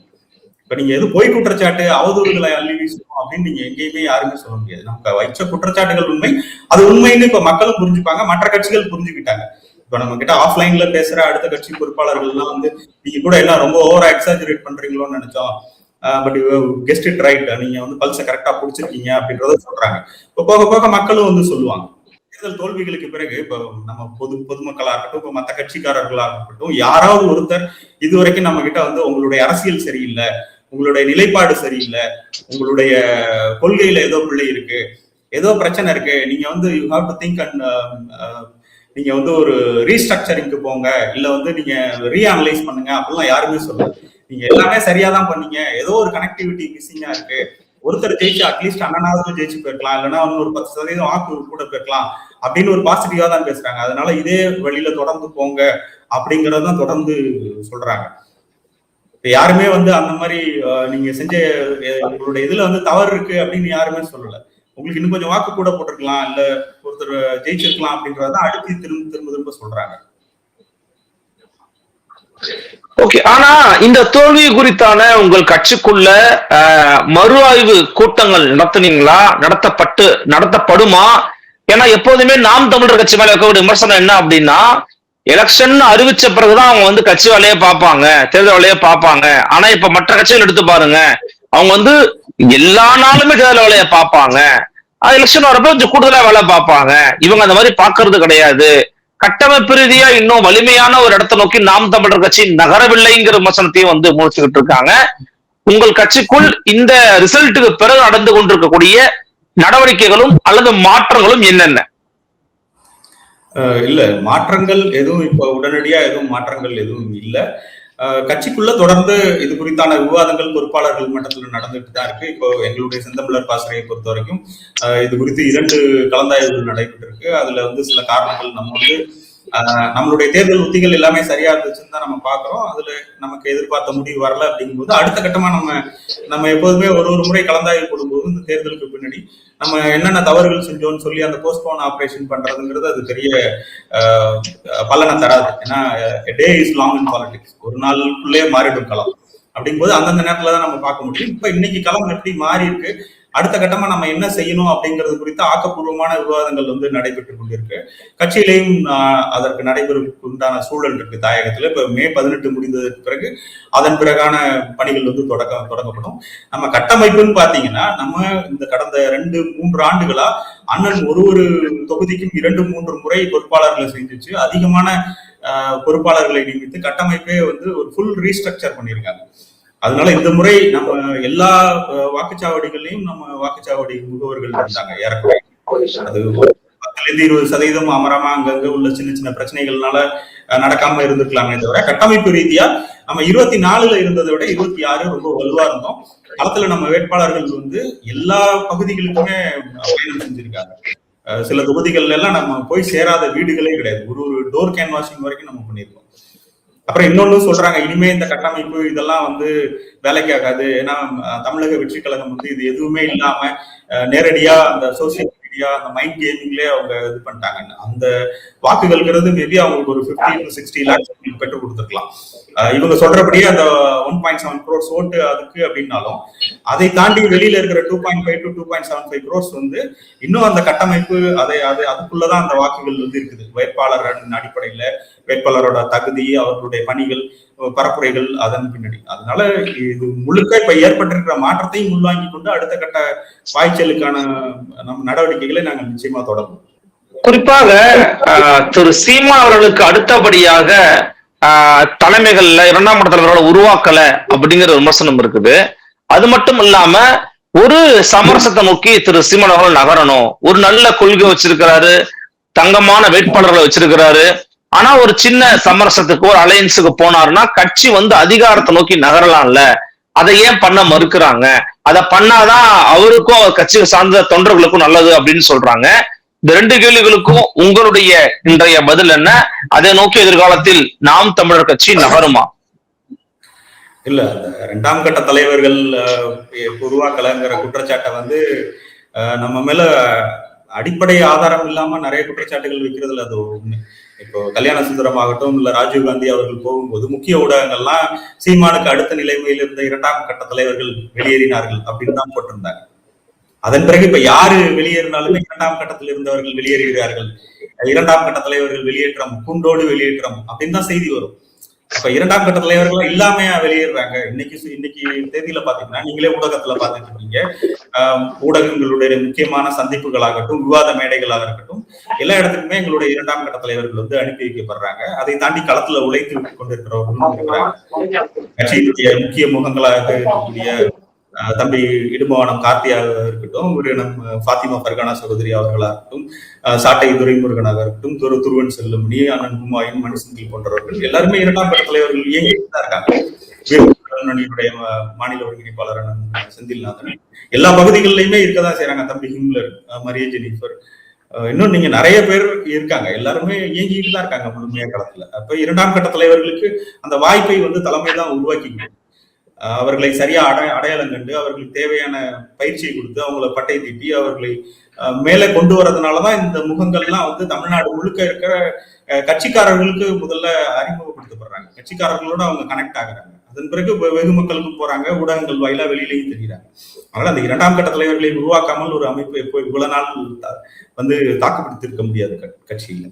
இப்ப நீங்க எது பொய் குற்றச்சாட்டு, அவதூறுகளை அள்ளி வீசணும் அப்படின்னு நீங்க எங்கேயுமே யாருமே சொல்ல முடியாது. நமக்கு வைச்ச குற்றச்சாட்டுகள் உண்மை, அது உண்மைன்னு இப்ப மக்களும் புரிஞ்சுப்பாங்க, மற்ற கட்சிகள் புரிஞ்சுக்கிட்டாங்க. இப்ப நம்ம கிட்ட ஆஃப்லைன்ல பேசுற அடுத்த கட்சி பொறுப்பாளர்கள் எல்லாம் வந்து நீங்க கூட எல்லாம் ரொம்ப ஓவரா எக்ஸாஜரேட் பண்றீங்களோன்னு நினைச்சோம், பட் கெஸ்ட் இட் ரைட், நீங்க வந்து பல்ஸை கரெக்டா புடிச்சிருக்கீங்க அப்படின்றத சொல்றாங்க. இப்ப போக போக மக்களும் வந்து சொல்லுவாங்க. தேர்தல் தோல்விகளுக்கு பிறகு இப்ப நம்ம பொதுமக்களா இருக்கட்டும், இப்ப மற்ற கட்சிக்காரர்களாக இருக்கட்டும், யாராவது ஒருத்தர் இதுவரைக்கும் நம்ம கிட்ட வந்து உங்களுடைய அரசியல் சரியில்லை, உங்களுடைய நிலைப்பாடு சரியில்லை, உங்களுடைய கொள்கையில ஏதோ பிள்ளை இருக்கு, ஏதோ பிரச்சனை இருக்கு, நீங்க வந்து you have to think and நீங்க வந்து ஒரு ரீஸ்ட்ரக்சரிங்க்கு போங்க, இல்ல வந்து நீங்க ரீஅனலைஸ் பண்ணுங்க அப்படிலாம் யாருமே சொல்லல. நீங்க எல்லாமே சரியா தான் பண்ணீங்க, ஏதோ ஒரு கனெக்டிவிட்டி மிஸ்ஸிங்கா இருக்கு, ஒருத்தர் ஜெயிச்சு அட்லீஸ்ட் அண்ணனாவது ஜெயிச்சு போயிருக்கலாம், இல்லைன்னா ஒரு 10% வாக்கு கூட போயிருக்கலாம் அப்படின்னு ஒரு பாசிட்டிவா தான் பேசுறாங்க. அதனால இதே வழியில தொடர்ந்து போங்க அப்படிங்கறதான் தொடர்ந்து சொல்றாங்க. யாருமே வந்து அந்த மாதிரி நீங்க செஞ்ச உங்களுடைய இதுல வந்து தவறு இருக்கு அப்படின்னு யாருமே சொல்லல. உங்களுக்கு இன்னும் கொஞ்சம் வாக்கு கூட போட்டிருக்கலாம், இல்ல ஒருத்தர் ஜெயிச்சிருக்கலாம் அப்படின்றதான் அடுத்து திரும்ப சொல்றாங்க. ஓகே, ஆனா இந்த தோல்வி குறித்தான உங்கள் கட்சிக்குள்ள மறு ஆய்வு கூட்டங்கள் நடத்துனீங்களா? நடத்தப்படுமா? ஏன்னா எப்போதுமே நாம் தமிழர் கட்சி மேல இருக்கக்கூடிய விமர்சனம் என்ன அப்படின்னா, எலெக்ஷன் அறிவிச்ச பிறகுதான் அவங்க வந்து கட்சி வேலையை பார்ப்பாங்க, தேர்தல் வேலையை பார்ப்பாங்க. ஆனா இப்ப மற்ற கட்சிகள் எடுத்து பாருங்க, அவங்க வந்து எல்லா நாளுமே தேர்தல் வேலையை பார்ப்பாங்க, எலெக்ஷன் வரப்ப கொஞ்சம் கூடுதலா வேலை பார்ப்பாங்க. இவங்க அந்த மாதிரி பாக்குறது கிடையாது. கட்டமைப்பு ரீதியா இன்னும் வலிமையான ஒரு இடத்தை நோக்கி நாம் தமிழர் கட்சி நகரவில்லைங்கிற விமர்சனத்தையும் வந்து முயற்சிக்கிட்டு இருக்காங்க. உங்கள் கட்சிக்குள் இந்த ரிசல்ட்டுக்கு பிறகு நடந்து கொண்டிருக்கக்கூடிய நடவடிக்கைகளும் அல்லது மாற்றங்களும் என்னென்ன? இல்ல, மாற்றங்கள் எதுவும் இப்ப உடனடியா எதுவும் மாற்றங்கள் எதுவும் இல்லை. கட்சிக்குள்ள தொடர்ந்து இது குறித்தான விவாதங்கள் பொறுப்பாளர்கள் மட்டத்தில் நடந்துட்டு தான் இருக்கு. இப்போ எங்களுடைய செந்தமிழர் பாசறையை பொறுத்த வரைக்கும் இது குறித்து 2 கலந்தாய்வுகள் நடைபெற்று இருக்கு. அதுல வந்து சில காரணங்கள் நம்ம வந்து நம்மளுடைய தேர்தல் உத்திகள் எல்லாமே சரியா இருந்துச்சுன்னு தான் நம்ம பாக்குறோம். அதுல நமக்கு எதிர்பார்த்த முடிவு வரல அப்படிங்கும்போது அடுத்த கட்டமா நம்ம எப்போதுமே ஒரு முறை கலந்தாய்வு போடும்போது இந்த தேர்தலுக்கு பின்னாடி நம்ம என்னென்ன தவறுகள் செஞ்சோம்னு சொல்லி அந்த போஸ்ட்போன் ஆபரேஷன் பண்றதுங்கிறது அது பெரிய பலனை தராது. ஏன்னா day is long in politics, ஒரு நாளுக்குள்ளே மாறிடும் களம். அப்படிங்கும்போது அந்தந்த நேரத்துல தான் நம்ம பார்க்க முடியும். இப்ப இன்னைக்கு களம் எப்படி மாறி இருக்கு, அடுத்த கட்டமா நம்ம என்ன செய்யணும் அப்படிங்கிறது குறித்து ஆக்கப்பூர்வமான விவாதங்கள் வந்து நடைபெற்றுக் கொண்டிருக்கு. கட்சியிலையும் அதற்கு நடைபெறுவதற்கு உண்டான சூழல் இருக்கு தாயகத்துல. இப்ப மே 18 முடிந்ததற்கு பிறகு அதன் பிறகான பணிகள் வந்து தொடங்கப்படும். நம்ம கட்டமைப்புன்னு பாத்தீங்கன்னா, நம்ம இந்த கடந்த 2-3 ஆண்டுகளா அண்ணன் ஒரு தொகுதிக்கும் 2-3 முறை பொறுப்பாளர்களை செஞ்சுச்சு, அதிகமான பொறுப்பாளர்களை நியமித்து கட்டமைப்பே வந்து ஒரு ஃபுல் ரீஸ்ட்ரக்சர் பண்ணியிருக்காங்க. அதனால இந்த முறை நம்ம எல்லா வாக்குச்சாவடிகள்லையும் நம்ம வாக்குச்சாவடி முகவர்கள் இருந்தாங்க. ஏறக்குறைய அது 10-20% அமராம அங்கங்க உள்ள சின்ன சின்ன பிரச்சனைகள்னால நடக்காம இருந்திருக்கலாமே தவிர, கட்டமைப்பு ரீதியா நம்ம 24 இருந்ததை விட 26 ரொம்ப வலுவா இருந்தோம். களத்துல நம்ம வேட்பாளர்கள் வந்து எல்லா பகுதிகளுக்குமே பயணம் செஞ்சிருக்காங்க. சில தொகுதிகள்ல எல்லாம் நம்ம போய் சேராத வீடுகளே கிடையாது. ஒரு டோர் கேன்வாசிங் வரைக்கும் நம்ம பண்ணியிருக்கோம். அப்புறம் இன்னொன்னு சொல்றாங்க, இனிமே இந்த கட்டமைப்பு இதெல்லாம் வந்து வேலைக்கு ஆகாது. ஏன்னா தமிழக வெற்றி கழகம் வந்து இது எதுவுமே இல்லாம நேரடியா அந்த சோசியல் மீடியா, அந்த மைண்ட் கேமிங்லேயே அவங்க இது பண்ணிட்டாங்க. அந்த வாக்குகள்ங்கிறது மேபி அவங்களுக்கு ஒரு 50 to 60 lakhs பெற்றுக் கொடுத்துருக்கலாம். இவங்க சொல்றபடியே அந்த 1.7 crores ஓட்டு அதுக்கு அப்படின்னாலும், அதை தாண்டி வெளியில இருக்கிற 2.5 to 2.75 crores வந்து இன்னும் அந்த கட்டமைப்பு அதுக்குள்ளதான் அந்த வாக்குகள் வந்து இருக்குது. வேட்பாளர் அடிப்படையில வேட்பாளரோட தகுதி, அவர்களுடைய பணிகள், பரப்புரைகள் அதன் பின்னாடி. அதனால இது முழுக்க இப்ப ஏற்பட்டிருக்கிற மாற்றத்தையும் உள்வாங்கி கொண்டு அடுத்த கட்ட பாய்ச்சலுக்கான நம்ம நடவடிக்கைகளை நாங்கள் நிச்சயமா தொடரும். குறிப்பாக திரு சீமான் அவர்களுக்கு அடுத்தபடியாக தலைமைகள்ல 2ஆம் கட்ட தலைவர்களை உருவாக்கல அப்படிங்கிற விமர்சனம் இருக்குது. அது மட்டும் இல்லாம ஒரு சமரசத்தை நோக்கி திரு சீமான் அவர்கள் நகரணும், ஒரு நல்ல கொள்கை வச்சிருக்கிறாரு, தங்கமான வேட்பாளர்களை வச்சிருக்கிறாரு, ஆனா ஒரு சின்ன சமரசத்துக்கு ஒரு அலையன்ஸுக்கு போனாருன்னா கட்சி வந்து அதிகாரத்தை நோக்கி நகரலாம்ல, அதை ஏன் பண்ண மறுக்கிறாங்க? அதை பண்ணாதான் அவருக்கும் அவர் கட்சியை சார்ந்த தொண்டர்களுக்கும் நல்லது அப்படின்னு சொல்றாங்க. இந்த 2 கேள்விகளுக்கும் உங்களுடைய இன்றைய பதில் என்ன? அதை நோக்கி எதிர்காலத்தில் நாம் தமிழர் கட்சி நகருமா? இல்ல, 2ஆம் கட்ட தலைவர்கள் உருவாக்கலங்கிற குற்றச்சாட்டை வந்து நம்ம மேல அடிப்படை ஆதாரம் இல்லாம நிறைய குற்றச்சாட்டுகள் வைக்கிறதுல அது உண்மை. இப்போ கல்யாண சுந்தரம் ஆகட்டும், இல்ல ராஜீவ்காந்தி அவர்கள் போகும்போது முக்கிய ஊடகங்கள்லாம் சீமானுக்கு அடுத்த நிலைமையில் இருந்த 2ஆம் கட்ட தலைவர்கள் வெளியேறினார்கள் அப்படின்னு தான் போட்டிருந்தாங்க. அதன் பிறகு இப்ப யாரு வெளியேறினாலுமே 2ஆம் கட்டத்தில் இருந்தவர்கள் வெளியேறுகிறார்கள், 2ஆம் கட்ட தலைவர்கள் வெளியேற்றம், கூண்டோடு வெளியேற்றம் அப்படின்னு தான் செய்தி வரும். அப்ப 2ஆம் கட்ட தலைவர்கள் இல்லாம வெளியேறாங்க. இன்னைக்கு தேதியில பாத்தீங்கன்னா, நீங்களே ஊடகத்துல பாத்துட்டு இருக்கீங்க, ஊடகங்களுடைய முக்கியமான சந்திப்புகளாகட்டும், விவாத மேடைகளாக இருக்கட்டும், எல்லா இடத்துக்குமே எங்களுடைய 2ஆம் கட்ட தலைவர்கள் வந்து அனுப்பி வைக்கப்படுறாங்க. அதை தாண்டி களத்துல உழைத்து கொண்டிருக்கிறவர்களும் இருக்கிறாங்க. கட்சியினுடைய முக்கிய முகங்களாக இருக்கக்கூடிய தம்பி இடும்பவானம் கார்த்தியாக இருக்கட்டும், ஒரு நம்ம ஃபாத்திமா ஃபர்கானா சகோதரி அவர்களாக இருக்கட்டும், சாட்டை துரைமுருகனாக இருக்கட்டும், துருவன் செல்லுமணி, அண்ணன் ஹுமாயூன், மணிசந்தில் போன்றவர்கள் எல்லாருமே 2ஆம் கட்ட தலைவர்கள் இயங்கிட்டு தான் இருக்காங்க. மாநில ஒருங்கிணைப்பாளர் அண்ணன் செந்தில்நாதன் எல்லா பகுதிகளிலுமே இருக்கதான் செய்யறாங்க. தம்பி ஹிம்லர், மரிய ஜெனிஃபர், இன்னும் நீங்க நிறைய பேர் இருக்காங்க. எல்லாருமே இயங்கிட்டு தான் இருக்காங்க முழுமையா களத்துல. அப்ப 2ஆம் கட்ட தலைவர்களுக்கு அந்த வாய்ப்பை வந்து தலைமை தான் உருவாக்கி அவர்களை சரியா அடையாளம் கண்டு அவர்களுக்கு தேவையான பயிற்சியை கொடுத்து அவங்களை பட்டை தீட்டி அவர்களை மேலே கொண்டு வரதுனாலதான் இந்த முகங்கள்லாம் வந்து தமிழ்நாடு முழுக்க இருக்கிற கட்சிக்காரர்களுக்கு முதல்ல அறிமுகப்படுத்தப்படுறாங்க. கட்சிக்காரர்களோட அவங்க கனெக்ட் ஆகுறாங்க. அதன் பிறகு வெகு மக்களுக்கும் போறாங்க, ஊடகங்கள் வாயிலா வெளியிலையும் தெரிகிறாங்க. அதனால அந்த 2ஆம் கட்ட தலைவர்களை உருவாக்காமல் ஒரு அமைப்பு எப்போ இவ்வளவு நாள் வந்து தாக்குப்பிடித்திருக்க முடியாது கட்சியில.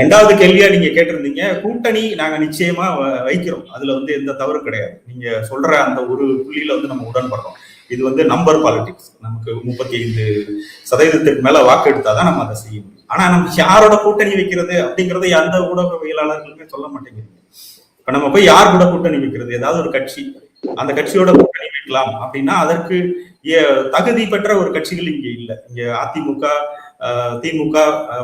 2வது கேள்வியா நீங்க கேட்டிருந்தீங்க, கூட்டணி நாங்க நிச்சயமா வைக்கிறோம், அதுல வந்து எந்த தவறும் கிடையாது. நீங்க சொல்ற அந்த ஒரு புள்ளியில வந்து நம்ம உடன்படுறோம். இது வந்து நம்பர் பாலிடிக்ஸ். நமக்கு 35% மேல வாக்கு எடுத்தாதான் நம்ம அதை செய்ய முடியும். ஆனா நம்ம யாரோட கூட்டணி வைக்கிறது அப்படிங்கறத எந்த ஊடகவியலாளர்களுமே சொல்ல மாட்டேங்கிறீங்க. இப்ப நம்ம போய் யார் கூட கூட்டணி வைக்கிறது? ஏதாவது ஒரு கட்சி, அந்த கட்சியோட கூட்டணி வைக்கலாம் அப்படின்னா அதற்கு தகுதி பெற்ற ஒரு கட்சிகள் இங்க இல்லை. இங்க அதிமுக, திமுக,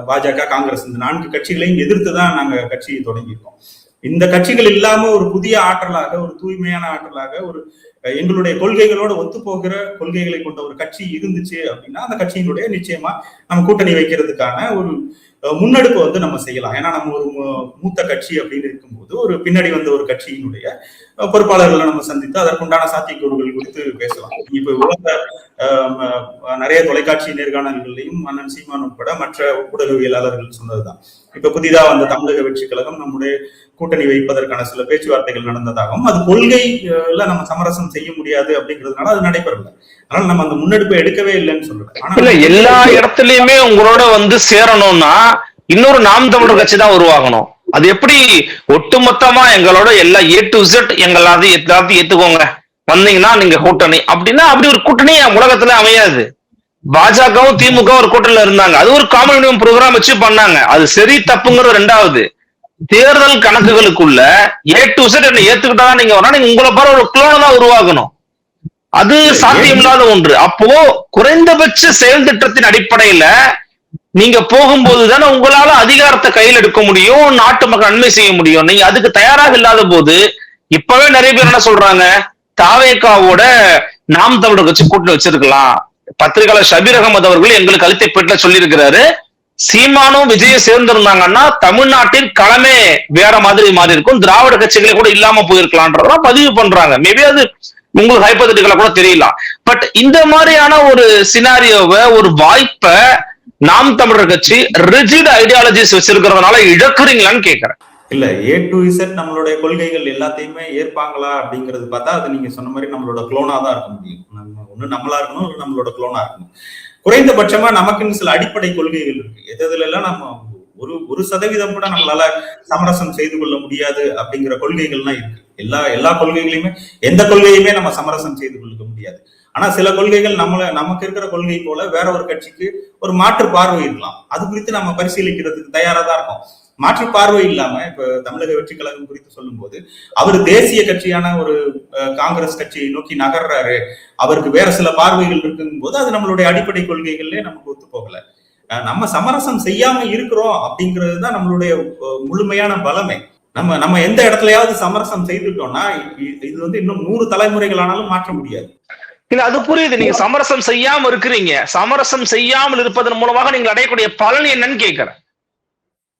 பாஜக, காங்கிரஸ் இந்த 4 கட்சிகளையும் எதிர்த்துதான் நாங்க கட்சியை தொடங்கியிருக்கோம். இந்த கட்சிகள் இல்லாம ஒரு புதிய ஆற்றலாக, ஒரு தூய்மையான ஆற்றலாக, ஒரு எங்களுடைய கொள்கைகளோட ஒத்து போகிற கொள்கைகளை கொண்ட ஒரு கட்சி இருந்துச்சு அப்படின்னா அந்த கட்சியினுடைய நிச்சயமா நம்ம கூட்டணி வைக்கிறதுக்கான ஒரு முன்னெடுப்பு வந்து நம்ம செய்யலாம். ஏன்னா நம்ம ஒரு மூத்த கட்சி அப்படின்னு இருக்கும்போது ஒரு பின்னாடி வந்த ஒரு கட்சியினுடைய பொறுப்பாளர்களை நம்ம சந்தித்து அதற்குண்டான சாத்தியக்கூறுகள் குறித்து பேசலாம். இப்ப நிறைய தொலைக்காட்சி நேர்காணல்களையும் அண்ணன் சீமான் உட்பட மற்ற ஊடகவியலாளர்கள் சொன்னதுதான், இப்ப புதிதா வந்த தமிழக வெற்றி கழகம் நம்முடைய கூட்டணி வைப்பதற்கான சில பேச்சுவார்த்தைகள் நடந்ததாகவும், அது கொள்கைல நம்ம சமரசம் செய்ய முடியாது அப்படிங்கிறதுனால அது நடைபெறல. அதனால நம்ம அந்த முன்னெடுப்பை எடுக்கவே இல்லைன்னு சொல்றேன். ஆனா எல்லா இடத்துலயுமே உங்களோட வந்து சேரணும்னா இன்னொரு நாம் தமிழர் கட்சி தான் உருவாகணும். அது எப்படி ஒட்டுமொத்தமா எங்களோட எல்லா A to Z எல்லாத்தையும் ஏத்துக்கோங்க வந்தீங்கன்னா நீங்க கூட்டணி அப்படின்னா, அப்படி ஒரு கூட்டணி உலகத்துல அமையாது. பாஜகவும் திமுக ஒரு கூட்டணியில இருந்தாங்க, அது ஒரு காமன் மினிமம் ப்ரோக்ராம் வச்சு பண்ணாங்க. அது சரி தப்புங்கிறது ரெண்டாவது. தேர்தல் கணக்குகளுக்குள்ள A to Z என்ன ஏத்துக்கிட்டாதான் நீங்க வரணும். நீங்க உங்களை பாரு ஒரு குளோனை தான் உருவாக்கணும். அது சாத்தியமில்லாத ஒன்று. அப்போ குறைந்தபட்ச செயல் திட்டத்தின் அடிப்படையில நீங்க போகும்போது தானே உங்களால அதிகாரத்தை கையில் எடுக்க முடியும், நாட்டு மக்கள் நன்மை செய்ய முடியும். நீங்க அதுக்கு தயாராக இல்லாத போது இப்பவே நிறைய பேர் என்ன சொல்றாங்க, தாவேகாவோட நாம் தமிழர் கட்சி கூட்டணி வச்சிருக்கலாம். பத்திரிகையாளர் ஷபீர் அகமது அவர்கள் எங்களுக்கு அளித்த பேட்டில சொல்லியிருக்கிறாரு, சீமானும் விஜயும் சேர்ந்திருந்தாங்கன்னா தமிழ்நாட்டின் களமே வேற மாதிரி மாறி இருக்கும், திராவிட கட்சிகளே கூட இல்லாம போயிருக்கலாம்ன்றதெல்லாம் பதிவு பண்றாங்க. மேபி அது உங்களுக்கு ஹைப்போதெட்டிக்கலா கூட தெரியலாம். பட் இந்த மாதிரியான ஒரு சினாரியோவை, ஒரு வாய்ப்பை நாம் தமிழர் கட்சி ரிஜிட் ஐடியாலஜிஸ் வச்சிருக்கிறதுனால இழக்குறீங்களான்னு கேட்கிறேன். இல்ல, A to Z நம்மளுடைய கொள்கைகள் எல்லாத்தையுமே ஏற்பாங்களா அப்படிங்கிறது பார்த்தா அது நீங்க சொன்ன மாதிரி நம்மளோட குளோனா தான் இருக்க முடியும். நம்ம ஒண்ணு நம்மளா இருக்கணும், இல்லை நம்மளோட குளோனா இருக்கணும். குறைந்தபட்சமா நமக்குன்னு சில அடிப்படை கொள்கைகள் இருக்கு. எதுல எல்லாம் நம்ம ஒரு சதவீதம் கூட நம்மளால சமரசம் செய்து கொள்ள முடியாது அப்படிங்கிற கொள்கைகள்லாம் இருக்கு. எல்லா கொள்கைகளையுமே, எந்த கொள்கையுமே நம்ம சமரசம் செய்து கொள்ள முடியாது. ஆனா சில கொள்கைகள் நமக்கு இருக்கிற கொள்கை போல வேற ஒரு கட்சிக்கு ஒரு மாற்று பார்வை இருக்கலாம். அது குறித்து நம்ம பரிசீலிக்கிறதுக்கு தயாரா தான் இருக்கும். மாற்று பார்வை இல்லாம இப்ப தமிழக வெற்றி கழகம் குறித்து சொல்லும் போது அவர் தேசிய கட்சியான ஒரு காங்கிரஸ் கட்சியை நோக்கி நகர்றாரு, அவருக்கு வேற சில பார்வைகள் இருக்குங்கும் போது அது நம்மளுடைய அடிப்படை கொள்கைகள்ல நமக்கு ஒத்து போகல. நம்ம சமரசம் செய்யாம இருக்கிறோம் அப்படிங்கிறது தான் நம்மளுடைய முழுமையான பலமே. நம்ம எந்த இடத்துலயாவது சமரசம் செய்துட்டோம்னா இது வந்து இன்னும் 100 தலைமுறைகள் ஆனாலும் மாற்ற முடியாது. இல்ல, அது புரியுது. நீங்க சமரசம் செய்யாம இருக்கிறீங்க. சமரசம் செய்யாமல் இருப்பதன் மூலமாக நீங்கள் அடையக்கூடிய பலன் என்னன்னு கேட்கிறேன்.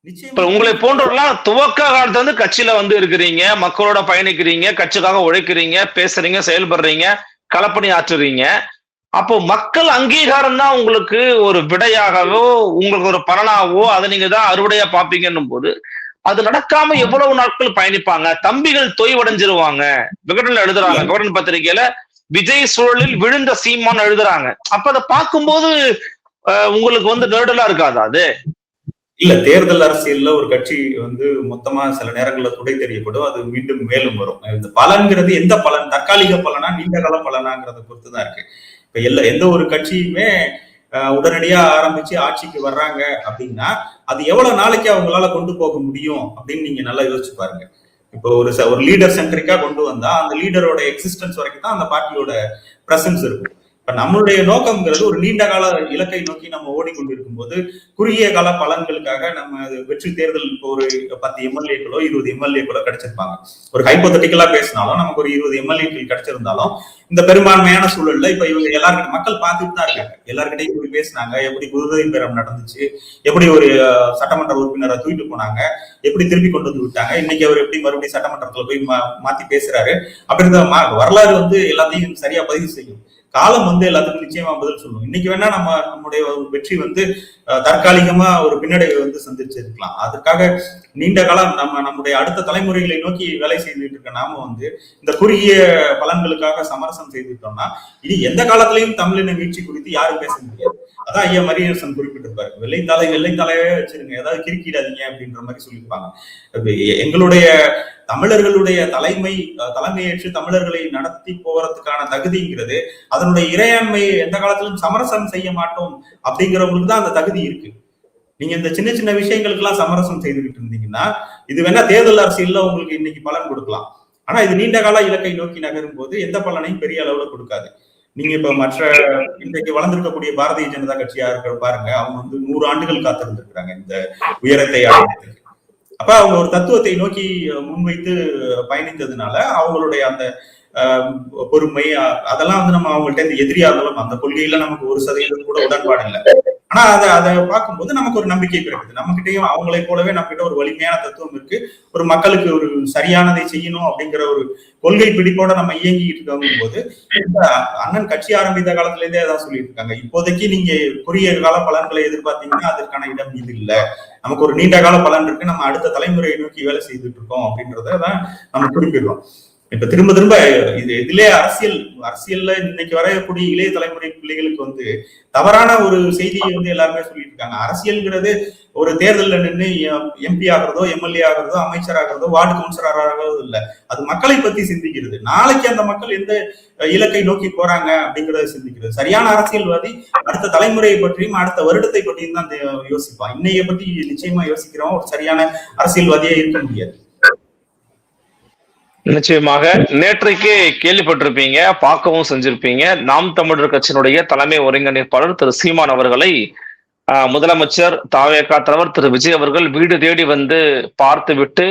இப்ப உங்களை போன்றவர்களாம் துவக்க காலத்துல வந்து கட்சியில வந்து இருக்கிறீங்க, மக்களோட பயணிக்கிறீங்க, கட்சிக்காக உழைக்கிறீங்க, பேசுறீங்க, செயல்படுறீங்க, களப்பணி ஆற்றுறீங்க. அப்போ மக்கள் அங்கீகாரம் தான் உங்களுக்கு ஒரு விடையாகவோ உங்களுக்கு ஒரு பலனாகவோ அதை நீங்க தான் அறுவடையா பாப்பீங்கன்னும் போது அது நடக்காம எவ்வளவு நாட்கள் பயணிப்பாங்க? தம்பிகள் தொய்வடைஞ்சிருவாங்க. விகடன்ல எழுதுறாங்க, விகடன் பத்திரிகையில விஜய் சூழலில் விழுந்த சீமான் எழுதுறாங்க. அப்ப அதை பார்க்கும்போது உங்களுக்கு வந்து நெருடலா இருக்காது? அது இல்ல, தேர்தல் அரசியல்ல ஒரு கட்சி வந்து மொத்தமா சில நேரங்கள்ல துடை தெரியப்படும், அது மீண்டும் மேலும் வரும். இந்த பலன்கிறது எந்த பலன், தற்காலிக பலனா நீண்ட கால பலனாங்கிறத பொறுத்துதான் இருக்கு. இப்ப எந்த ஒரு கட்சியுமே உடனடியா ஆரம்பிச்சு ஆட்சிக்கு வர்றாங்க அப்படின்னா அது எவ்வளவு நாளைக்கு அவங்களால கொண்டு போக முடியும் அப்படின்னு நீங்க நல்லா யோசிச்சு பாருங்க. இப்போ ஒரு லீடர் சென்ட்ரிக்கா கொண்டு வந்தா அந்த லீடரோட எக்ஸிஸ்டன்ஸ் வரைக்கும் தான் அந்த பார்ட்டியோட பிரசன்ஸ் இருக்கும். இப்ப நம்மளுடைய நோக்கம்ங்கிறது ஒரு நீண்ட கால இலக்கை நோக்கி நம்ம ஓடிக்கொண்டிருக்கும் போது குறுகிய கால பலன்களுக்காக நம்ம வெற்றி தேர்தல் ஒரு 10 எம்எல்ஏக்களோ 20 எம்எல்ஏக்களோ கிடைச்சிருப்பாங்க. ஒரு ஹைப்போதெட்டிக்கலா பேசினாலும் நமக்கு ஒரு 20 எம்எல்ஏக்கள் கிடைச்சிருந்தாலும் இந்த பெரும்பான்மையான சூழல்ல இப்ப இவங்க எல்லாருக்கும் மக்கள் பார்த்துட்டு தான் இருக்காங்க. எல்லாருக்கிட்டையும் இப்படி பேசினாங்க, எப்படி குருதை பேரம் நடந்துச்சு, எப்படி ஒரு சட்டமன்ற உறுப்பினரை தூக்கிட்டு போனாங்க, எப்படி திருப்பி கொண்டு வந்து விட்டாங்க, இன்னைக்கு அவர் எப்படி மறுபடியும் சட்டமன்றத்துல போய் மாத்தி பேசுறாரு அப்படின்ற வரலாறு வந்து எல்லாத்தையும் சரியா பதிவு செய்யும். காலம் வந்து எல்லாத்துக்கும் நிச்சயமா பதில் சொல்லணும். இன்னைக்கு வேணா நம்முடைய வெற்றி வந்து தற்காலிகமா ஒரு பின்னடைவை வந்து சந்திச்சிருக்கலாம். அதுக்காக நீண்ட காலம் நம்முடைய அடுத்த தலைமுறைகளை நோக்கி வேலை செய்துட்டு இருக்க நாம வந்து இந்த குறுகிய பலன்களுக்காக சமரசம் செய்துட்டோம்னா இனி எந்த காலத்திலையும் தமிழின வீழ்ச்சி குறித்து யாரும் பேச முடியாது. அதான் ஐயா மரியரசன் குறிப்பிட்டிருப்பாரு, வெள்ளைத்தாலையே வச்சிருங்க, ஏதாவது கிறுக்கிடாதீங்க அப்படின்ற மாதிரி சொல்லியிருப்பாங்க. எங்களுடைய தமிழர்களுடைய தலைமையேற்று தமிழர்களை நடத்தி போறதுக்கான தகுதிங்கிறது அதனுடைய இறையாண்மையை எந்த காலத்திலும் சமரசம் செய்ய மாட்டோம் அப்படிங்கிறவங்களுக்கு தான் அந்த தகுதி இருக்கு. நீங்க இந்த சின்ன சின்ன விஷயங்களுக்கு எல்லாம் சமரசம் செய்துகிட்டு இருந்தீங்கன்னா இது வேணா தேர்தல் அரசியல்ல உங்களுக்கு இன்னைக்கு பலன் கொடுக்கலாம். ஆனா இது நீண்ட கால இலக்கை நோக்கி நகரும் போது எந்த பலனையும் பெரிய அளவுல கொடுக்காது. நீங்க இப்ப மற்ற இன்றைக்கு வளர்ந்திருக்கக்கூடிய பாரதிய ஜனதா கட்சியா இருக்க பாருங்க, அவங்க வந்து 100 ஆண்டுகள் காத்திருந்திருக்கிறாங்க இந்த உயரத்தை அடைவதற்கு. அப்ப அவங்க ஒரு தத்துவத்தை நோக்கி முன்வைத்து பயணித்ததுனால அவங்களுடைய அந்த பொறுமை அதெல்லாம் வந்து நம்ம அவங்கள்ட்ட இந்த எதிரியா இருந்தாலும் அந்த கொள்கையில நமக்கு 1% கூட உடன்பாடு இல்லை. ஆனா அதை பார்க்கும்போது நமக்கு ஒரு நம்பிக்கை பிறகுது. நம்மகிட்டயும் அவங்களை போலவே நம்மகிட்ட ஒரு வலிமையான தத்துவம் இருக்கு. ஒரு மக்களுக்கு ஒரு சரியானதை செய்யணும் அப்படிங்கிற ஒரு கொள்கை பிடிப்போட நம்ம இயங்கிட்டு இருக்கும் போது, அண்ணன் கட்சி ஆரம்பித்த காலத்துல இருந்தே அதான் சொல்லிட்டு இருக்காங்க. இப்போதைக்கு நீங்க குறுகிய கால பலன்களை எதிர்பார்த்தீங்கன்னா அதற்கான இடம் இது இல்ல. நமக்கு ஒரு நீண்ட கால பலன் இருக்கு. நம்ம அடுத்த தலைமுறையை நோக்கி வேலை செய்துட்டு இருக்கோம் அப்படின்றதான் நம்ம குறிப்பிடுறோம். இப்ப திரும்ப திரும்ப இதுலயே அரசியல்ல இன்னைக்கு வரக்கூடிய இளைய தலைமுறை பிள்ளைகளுக்கு தவறான ஒரு செய்தியை எல்லாருமே சொல்லிட்டு இருக்காங்க. அரசியல்ங்கிறது ஒரு தேர்தல்ல நின்று எம்பி ஆகிறதோ, எம்எல்ஏ ஆகிறதோ, அமைச்சர் ஆகிறதோ, வார்டு கவுன்சிலர் ஆகிறதோ இல்ல. அது மக்களை பத்தி சிந்திக்கிறது. நாளைக்கு அந்த மக்கள் எந்த இலக்கை நோக்கி போறாங்க அப்படிங்கறத சிந்திக்கிறது. சரியான அரசியல்வாதி அடுத்த தலைமுறையை பற்றியும் அடுத்த வருடத்தை பற்றியும் தான் யோசிப்பான். இன்னைய பத்தி நிச்சயமா யோசிக்கிறோம் ஒரு சரியான அரசியல்வாதியா இருக்க முடியாது. நிச்சயமாக நேற்றைக்கே கேள்விப்பட்டிருப்பீங்க, பார்க்கவும் செஞ்சிருப்பீங்க. நாம் தமிழர் கட்சியினுடைய தலைமை ஒருங்கிணைப்பாளர் திரு சீமான் அவர்களை முதலமைச்சர் தாவேகா தலைவர் திரு விஜய் அவர்கள் வீடு தேடி பார்த்து விட்டு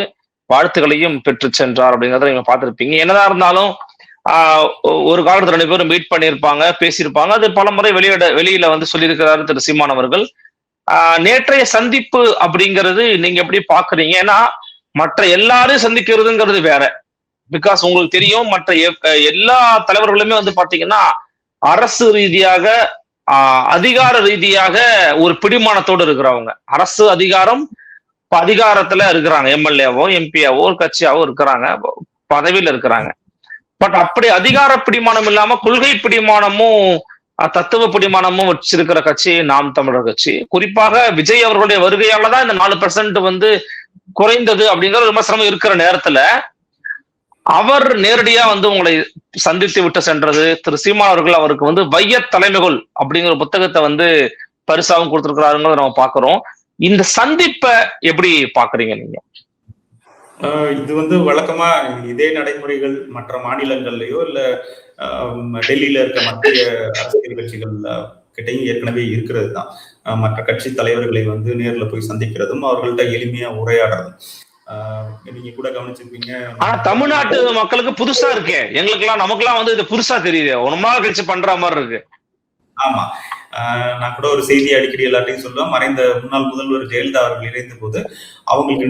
வாழ்த்துக்களையும் பெற்று சென்றார் அப்படிங்கிறத நீங்க பார்த்திருப்பீங்க. என்னதான் இருந்தாலும் ஒரு காலத்துல 2 பேரும் மீட் பண்ணியிருப்பாங்க, பேசியிருப்பாங்க. அது பல முறை வெளியில சொல்லியிருக்கிறாரு திரு சீமான் அவர்கள். நேற்றைய சந்திப்பு அப்படிங்கிறது நீங்க எப்படி பாக்குறீங்க? ஏன்னா மற்ற எல்லாரும் சந்திக்கிறதுங்கிறது வேற. பிகாஸ் உங்களுக்கு தெரியும், மற்ற எல்லா தலைவர்களுமே பாத்தீங்கன்னா அரசு ரீதியாக அதிகார ரீதியாக ஒரு பிடிமானத்தோடு இருக்கிறவங்க. அரசு அதிகாரத்துல இருக்கிறாங்க. எம்எல்ஏவோ எம்பியாவோ ஒரு கட்சியாவோ இருக்கிறாங்க, பதவியில இருக்கிறாங்க. பட் அப்படி அதிகார பிடிமானம் இல்லாம கொள்கை பிடிமானமும் தத்துவ பிடிமானமும் வச்சிருக்கிற கட்சி நாம் தமிழர் கட்சி. குறிப்பாக விஜய் அவர்களுடைய வருகையாலதான் இந்த 4% குறைந்தது அப்படிங்கிற விமர்சனம் இருக்கிற நேரத்துல அவர் நேரடியா உங்களை சந்தித்து விட்டு சென்றது. திரு சீமான் அவர்கள் அவருக்கு வைய தலைமைகள் அப்படிங்கிற புத்தகத்தை பரிசாவும் கொடுத்திருக்கிறாருங்கிறத நம்ம பாக்குறோம். இந்த சந்திப்பை எப்படி பாக்குறீங்க நீங்க? இது வழக்கமா இதே நடைமுறைகள் மற்ற மாநிலங்கள்லயோ இல்ல டெல்லியில இருக்க மத்திய அரசியல் கட்சிகள் கிட்டையும் ஏற்கனவே இருக்கிறது தான். மற்ற கட்சி தலைவர்களை நேர்ல போய் சந்திக்கிறதும் அவர்கள்ட்ட எளிமையா உரையாடுறதும் நீங்க கூட கவனிச்சிருப்பீங்க. ஆனா தமிழ்நாட்டு மக்களுக்கு புதுசா இருக்கு. நமக்கெல்லாம் இது புதுசா தெரியுது. ஒன்னுமா கழிச்சு பண்ற மாதிரி இருக்கு. ஆமா, நான் கூட ஒரு செய்தி அடிக்கடி எல்லாத்தையும் சொல்லுவேன். மறைந்த முன்னாள் முதல்வர் ஜெயலலிதா அவர்கள் இணைந்த போது அவங்களுக்கு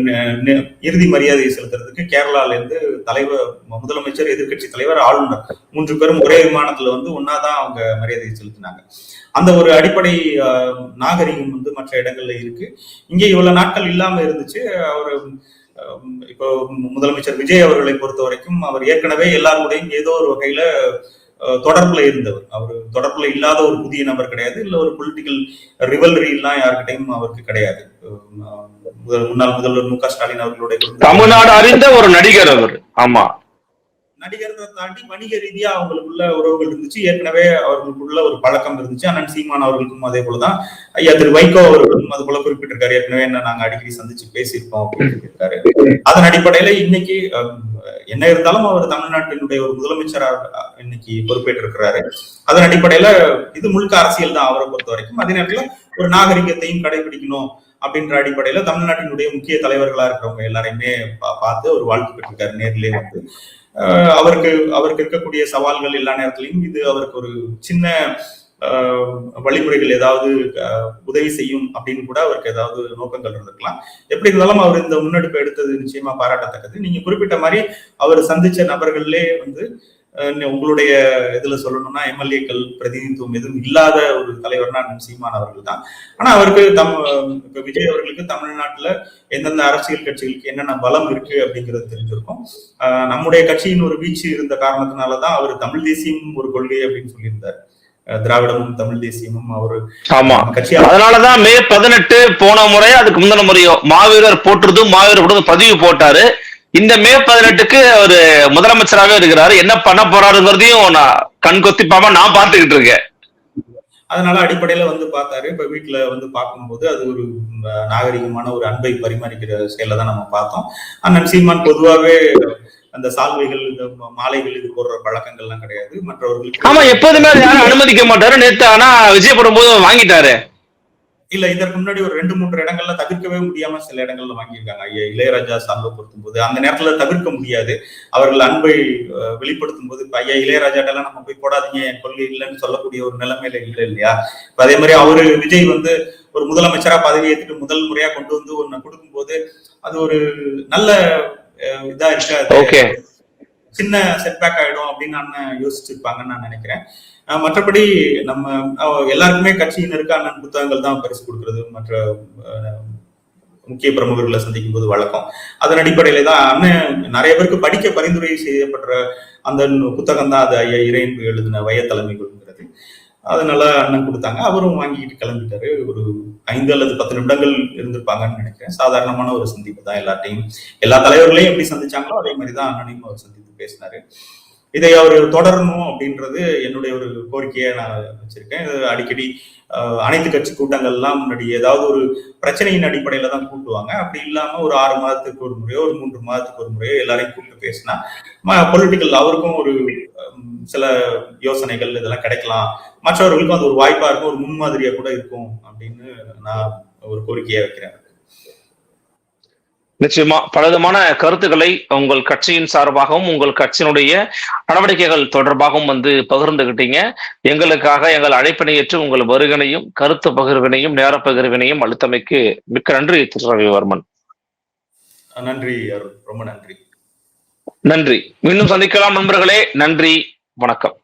இறுதி மரியாதை செலுத்துறதுக்கு கேரளால இருந்து தலைவர், முதலமைச்சர், எதிர்கட்சி தலைவர், ஆளுநர் 3 பேரும் ஒரே விமானத்துல ஒன்னாதான் அவங்க மரியாதையை செலுத்தினாங்க. அந்த ஒரு அடிப்படை நாகரிகம் மற்ற இடங்கள்ல இருக்கு. இங்கே இவ்வளவு நாட்கள் இல்லாம இருந்துச்சு. அவர் இப்போ முதலமைச்சர் விஜய் அவர்களை பொறுத்த வரைக்கும் அவர் ஏற்கனவே எல்லாருடையும் ஏதோ ஒரு வகையில தொடர்புல இருந்தவர். அவர் தொடர்புல இல்லாத ஒரு புதிய நபர் கிடையாது. இல்ல ஒரு பொலிட்டிக்கல் ரிவல்ரி எல்லாம் யாருக்கிட்டையும் அவருக்கு கிடையாது. முன்னாள் முதல்வர் மு க ஸ்டாலின் அவர்களுடைய தமிழ்நாடு அறிந்த ஒரு நடிகர் அவர். ஆமா, நடிகர்களை தாண்டி வணிக ரீதியா அவங்களுக்குள்ள உறவுகள் இருந்துச்சு. ஏற்கனவே அவர்களுக்குள்ள ஒரு பழக்கம் இருந்துச்சு. அண்ணன் சீமான் அவர்களுக்கும் அதே போலதான். ஐயா திரு வைகோ அவர்களும் அது போல குறிப்பிட்டிருக்காரு. ஏற்கனவே நாங்க அடிக்கடி சந்திச்சு பேசியிருப்போம் அப்படின்னு இருக்காரு. அதன் அடிப்படையில இன்னைக்கு என்ன இருந்தாலும் அவர் தமிழ்நாட்டினுடைய ஒரு முதலமைச்சராக இன்னைக்கு பொறுப்பேற்றிருக்கிறாரு. அதன் அடிப்படையில இது முழுக்க அரசியல் தான் அவரை பொறுத்த வரைக்கும். அதே நேரத்துல ஒரு நாகரிகத்தையும் கடைபிடிக்கணும் அப்படின்ற அடிப்படையில தமிழ்நாட்டினுடைய முக்கிய தலைவர்களா இருக்கிறவங்க எல்லாரையுமே பார்த்து ஒரு வாழ்த்து பெற்றிருக்காரு நேரிலே அவருக்கு இருக்கக்கூடிய சவால்கள் எல்லா நேரத்திலையும் இது அவருக்கு ஒரு சின்ன வழிமுறைகள் ஏதாவது உதவி செய்யும் அப்படின்னு கூட அவருக்கு ஏதாவது நோக்கங்கள் இருந்திருக்கலாம். எப்படி இருந்தாலும் அவர் இந்த முன்னெடுப்பு எடுத்தது நிச்சயமா பாராட்டத்தக்கது. நீங்க குறிப்பிட்ட மாதிரி அவர் சந்திச்ச நபர்களே உங்களுடைய இதுல சொல்லணும்னா எம்எல்ஏக்கள் பிரதிநிதித்துவம் எதுவும் இல்லாத ஒரு தலைவர்னா சீமான் அவர்கள் தான். ஆனா அவருக்கு இப்ப விஜய் அவர்களுக்கு தமிழ்நாட்டுல எந்தெந்த அரசியல் கட்சிகளுக்கு என்னென்ன பலம் இருக்கு அப்படிங்கிறது தெரிஞ்சிருக்கும். நம்முடைய கட்சியின் ஒரு வீழ்ச்சி இருந்த காரணத்தினாலதான் அவர் தமிழ் தேசியம் ஒரு கொள்கை அப்படின்னு சொல்லியிருந்தார். திராவிடமும் தமிழ் தேசியமும் அவரு கட்சி. அதனாலதான் மே 18 போன முறையோ அதுக்கு முந்தின முறையோ மாவீரர் போட்டுறதும் பதிவு போட்டாரு. இந்த மே 18க்கு ஒரு முதலமைச்சராகவே இருக்கிறாரு. என்ன பண்ண போறாருங்கிறதையும் நான் கண் கொத்திப்பாம நான் பார்த்துக்கிட்டு இருக்கேன். அதனால அடிப்படையில பார்த்தாரு. இப்ப வீட்டுல பார்க்கும்போது அது ஒரு நாகரிகமான ஒரு அன்பை பரிமாறிக்கிற செயலை தான் நம்ம பார்த்தோம். அண்ணன் சீமான் பொதுவாகவே அந்த சால்வைகள், இந்த மாலைகள் இது போடுற பழக்கங்கள்லாம் கிடையாது மற்றவர்களுக்கு. ஆமா, எப்போதுமே யாரும் அனுமதிக்க மாட்டாரு. நேத்து ஆனா விஜய் போடும்போது வாங்கிட்டாரு. இல்ல இதற்கு முன்னாடி ஒரு 2-3 இடங்கள்ல தவிர்க்கவே முடியாம சில இடங்கள்ல வாங்கியிருக்காங்க. ஐயா இளையராஜா சார்பை பொருத்தும் போது அந்த நேரத்துல தவிர்க்க முடியாது. அவர்கள் அன்பை வெளிப்படுத்தும் போது இப்ப ஐயா இளையராஜாட்டெல்லாம் நம்ம போய் போடாதீங்க என் கொள்கை இல்லைன்னு சொல்லக்கூடிய ஒரு நிலைமையில இல்லை இல்லையா? இப்ப அதே மாதிரி அவரு விஜய் வந்து ஒரு முதலமைச்சரா பதவி ஏற்றுட்டு முதல் முறையா கொண்டு வந்து ஒண்ணு கொடுக்கும்போது அது ஒரு நல்ல இதா இருக்காது, சின்ன செட்பேக் ஆயிடும் அப்படின்னு நான் யோசிச்சிருப்பாங்கன்னு நான் நினைக்கிறேன். மற்றபடி நம்ம எல்லாருக்குமே கட்சியினருக்கு அண்ணன் புத்தகங்கள் தான் பரிசு கொடுக்கறது மற்ற முக்கிய பிரமுகர்களை சந்திக்கும் போது வழக்கம். அதன் அடிப்படையில தான் அண்ணன் நிறைய பேருக்கு படிக்க பரிந்துரை செய்யப்படுற அந்த புத்தகம் தான் அது ஐயா இறையன்பு எழுதின வயத்தலைமைகள்ங்கிறது. அதனால அண்ணன் கொடுத்தாங்க, அவரும் வாங்கிட்டு கிளம்பிட்டாரு. ஒரு 5 அல்லது 10 நிமிடங்கள் இருந்திருப்பாங்கன்னு நினைக்கிறேன். சாதாரணமான ஒரு சந்திப்பு தான், எல்லாத்தையும் எல்லா தலைவர்களையும் எப்படி சந்திச்சாங்களோ அதே மாதிரிதான் அண்ணனையும் அவர் சந்தித்து பேசினாரு. இதை அவர் தொடரணும் அப்படின்றது என்னுடைய ஒரு கோரிக்கையை நான் வச்சிருக்கேன். அடிக்கடி அனைத்து கட்சி கூட்டங்கள்லாம் முன்னாடி ஏதாவது ஒரு பிரச்சனையின் அடிப்படையில தான் கூட்டுவாங்க. அப்படி இல்லாம ஒரு 6 மாதத்துக்கு ஒரு முறையோ ஒரு 3 மாதத்துக்கு ஒரு முறையோ எல்லாரையும் கூப்பிட்டு பேசினா பொலிட்டிக்கல் அவருக்கும் ஒரு சில யோசனைகள் இதெல்லாம் கிடைக்கலாம், மற்றவர்களுக்கும் அது ஒரு வாய்ப்பா இருக்கும், ஒரு முன்மாதிரியா கூட இருக்கும் அப்படின்னு நான் ஒரு கோரிக்கையா வைக்கிறேன். நிச்சயமா பலவிதமான கருத்துக்களை உங்கள் கட்சியின் சார்பாகவும் உங்கள் கட்சியினுடைய நடவடிக்கைகள் தொடர்பாகவும் பகிர்ந்துகிட்டீங்க. எங்களுக்காக எங்கள் அழைப்பினை ஏற்று உங்கள் வருகனையும் கருத்து பகிர்வினையும் நேர பகிர்வினையும் அளித்தமைக்கு மிக்க நன்றி திரு ரவிவர்மன். நன்றி, ரொம்ப நன்றி. நன்றி. மீண்டும் சந்திக்கலாம் நண்பர்களே. நன்றி, வணக்கம்.